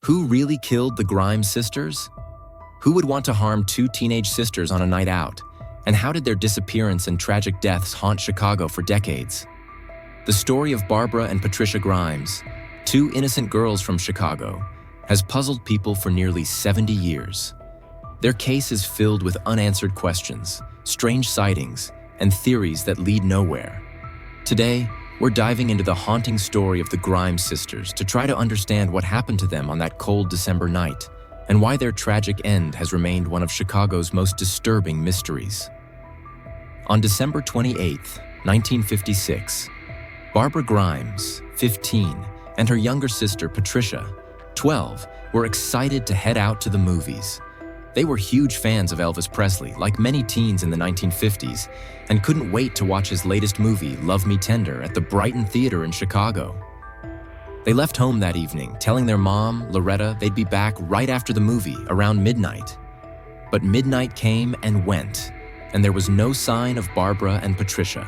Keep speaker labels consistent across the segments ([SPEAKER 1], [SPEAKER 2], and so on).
[SPEAKER 1] Who really killed the Grimes sisters? Who would want to harm two teenage sisters on a night out? And how did their disappearance and tragic deaths haunt Chicago for decades? The story of Barbara and Patricia Grimes, two innocent girls from Chicago, has puzzled people for nearly 70 years. Their case is filled with unanswered questions, strange sightings, and theories that lead nowhere. Today, we're diving into the haunting story of the Grimes sisters to try to understand what happened to them on that cold December night and why their tragic end has remained one of Chicago's most disturbing mysteries. On December 28, 1956, Barbara Grimes, 15, and her younger sister Patricia, 12, were excited to head out to the movies. They were huge fans of Elvis Presley, like many teens in the 1950s, and couldn't wait to watch his latest movie, Love Me Tender, at the Brighton Theater in Chicago. They left home that evening, telling their mom, Loretta, they'd be back right after the movie, around midnight. But midnight came and went, and there was no sign of Barbara and Patricia.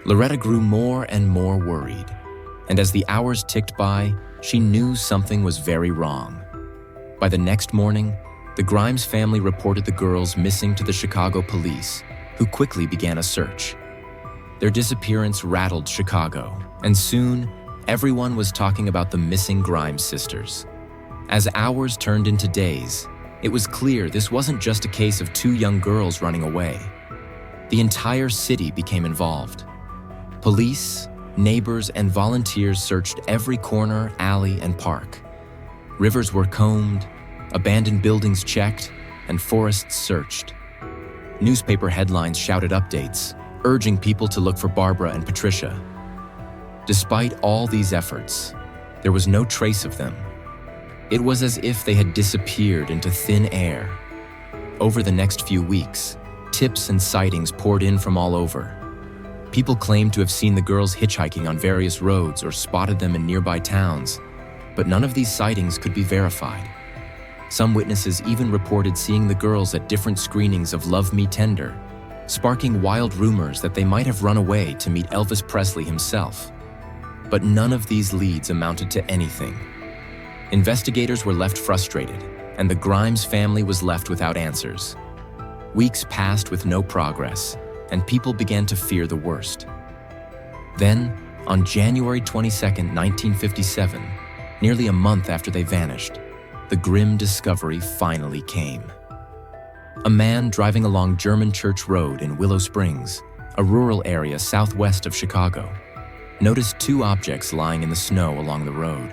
[SPEAKER 1] Loretta grew more and more worried, and as the hours ticked by, she knew something was very wrong. By the next morning, the Grimes family reported the girls missing to the Chicago police, who quickly began a search. Their disappearance rattled Chicago, and soon, everyone was talking about the missing Grimes sisters. As hours turned into days, it was clear this wasn't just a case of two young girls running away. The entire city became involved. Police, neighbors, and volunteers searched every corner, alley, and park. Rivers were combed, abandoned buildings checked, and forests searched. Newspaper headlines shouted updates, urging people to look for Barbara and Patricia. Despite all these efforts, there was no trace of them. It was as if they had disappeared into thin air. Over the next few weeks, tips and sightings poured in from all over. People claimed to have seen the girls hitchhiking on various roads or spotted them in nearby towns, but none of these sightings could be verified. Some witnesses even reported seeing the girls at different screenings of Love Me Tender, sparking wild rumors that they might have run away to meet Elvis Presley himself. But none of these leads amounted to anything. Investigators were left frustrated, and the Grimes family was left without answers. Weeks passed with no progress, and people began to fear the worst. Then, on January 22, 1957, nearly a month after they vanished, the grim discovery finally came. A man driving along German Church Road in Willow Springs, a rural area southwest of Chicago, noticed two objects lying in the snow along the road.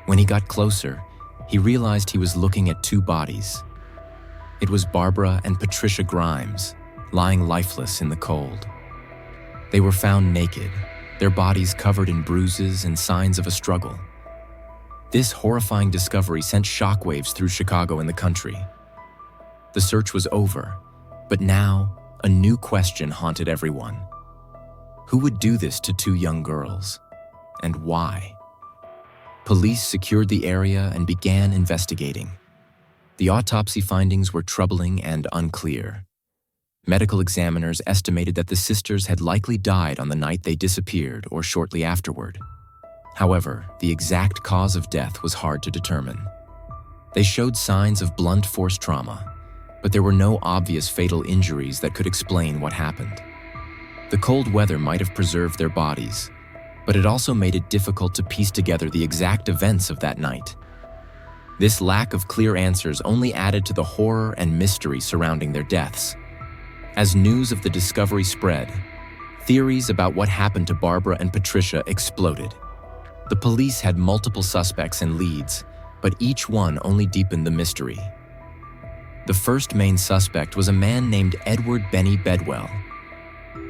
[SPEAKER 1] When he got closer, he realized he was looking at two bodies. It was Barbara and Patricia Grimes, lying lifeless in the cold. They were found naked, their bodies covered in bruises and signs of a struggle. This horrifying discovery sent shockwaves through Chicago and the country. The search was over, but now a new question haunted everyone. Who would do this to two young girls, and why? Police secured the area and began investigating. The autopsy findings were troubling and unclear. Medical examiners estimated that the sisters had likely died on the night they disappeared or shortly afterward. However, the exact cause of death was hard to determine. They showed signs of blunt force trauma, but there were no obvious fatal injuries that could explain what happened. The cold weather might have preserved their bodies, but it also made it difficult to piece together the exact events of that night. This lack of clear answers only added to the horror and mystery surrounding their deaths. As news of the discovery spread, theories about what happened to Barbara and Patricia exploded. The police had multiple suspects and leads, but each one only deepened the mystery. The first main suspect was a man named Edward Benny Bedwell.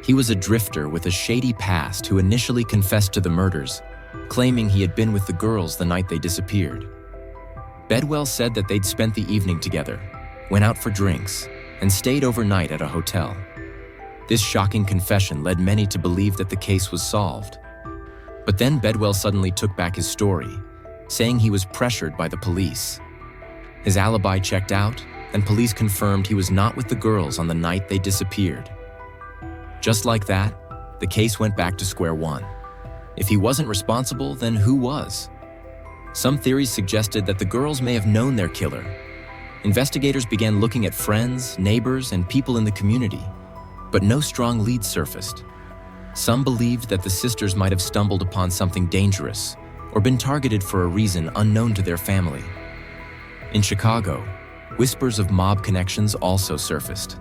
[SPEAKER 1] He was a drifter with a shady past who initially confessed to the murders, claiming he had been with the girls the night they disappeared. Bedwell said that they'd spent the evening together, went out for drinks, and stayed overnight at a hotel. This shocking confession led many to believe that the case was solved. But then Bedwell suddenly took back his story, saying he was pressured by the police. His alibi checked out, and police confirmed he was not with the girls on the night they disappeared. Just like that, the case went back to square one. If he wasn't responsible, then who was? Some theories suggested that the girls may have known their killer. Investigators began looking at friends, neighbors, and people in the community, but no strong leads surfaced. Some believed that the sisters might have stumbled upon something dangerous or been targeted for a reason unknown to their family. In Chicago, whispers of mob connections also surfaced.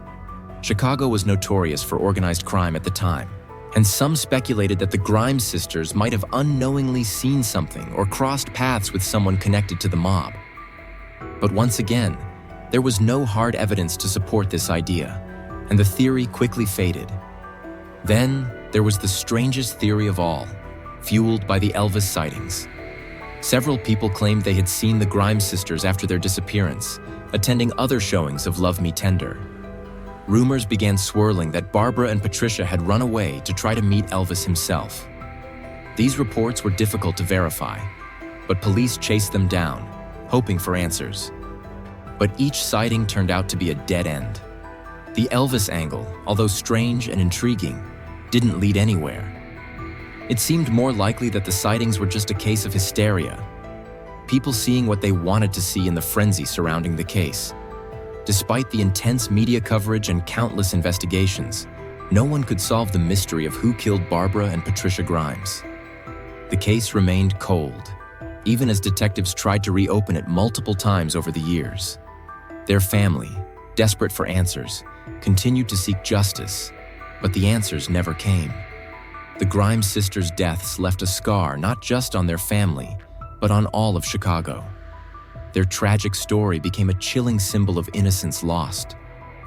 [SPEAKER 1] Chicago was notorious for organized crime at the time, and some speculated that the Grimes sisters might have unknowingly seen something or crossed paths with someone connected to the mob. But once again, there was no hard evidence to support this idea, and the theory quickly faded. Then, there was the strangest theory of all, fueled by the Elvis sightings. Several people claimed they had seen the Grimes sisters after their disappearance, attending other showings of Love Me Tender. Rumors began swirling that Barbara and Patricia had run away to try to meet Elvis himself. These reports were difficult to verify, but police chased them down, hoping for answers. But each sighting turned out to be a dead end. The Elvis angle, although strange and intriguing, didn't lead anywhere. It seemed more likely that the sightings were just a case of hysteria, people seeing what they wanted to see in the frenzy surrounding the case. Despite the intense media coverage and countless investigations, no one could solve the mystery of who killed Barbara and Patricia Grimes. The case remained cold, even as detectives tried to reopen it multiple times over the years. Their family, desperate for answers, continued to seek justice, but the answers never came. The Grimes sisters' deaths left a scar not just on their family, but on all of Chicago. Their tragic story became a chilling symbol of innocence lost,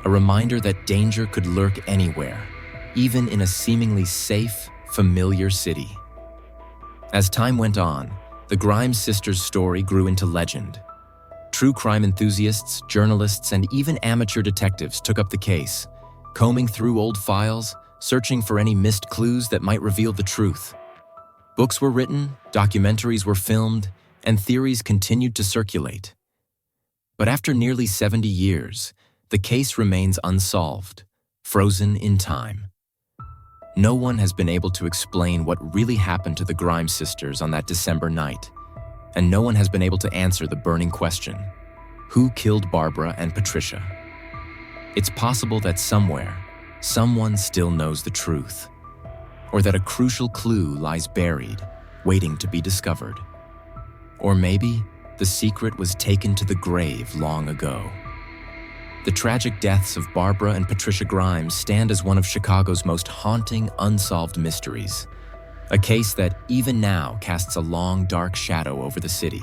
[SPEAKER 1] a reminder that danger could lurk anywhere, even in a seemingly safe, familiar city. As time went on, the Grimes sisters' story grew into legend. True crime enthusiasts, journalists, and even amateur detectives took up the case, combing through old files, searching for any missed clues that might reveal the truth. Books were written, documentaries were filmed, and theories continued to circulate. But after nearly 70 years, the case remains unsolved, frozen in time. No one has been able to explain what really happened to the Grimes sisters on that December night, and no one has been able to answer the burning question: who killed Barbara and Patricia? It's possible that somewhere, someone still knows the truth, or that a crucial clue lies buried, waiting to be discovered. Or maybe the secret was taken to the grave long ago. The tragic deaths of Barbara and Patricia Grimes stand as one of Chicago's most haunting, unsolved mysteries, a case that even now casts a long, dark shadow over the city.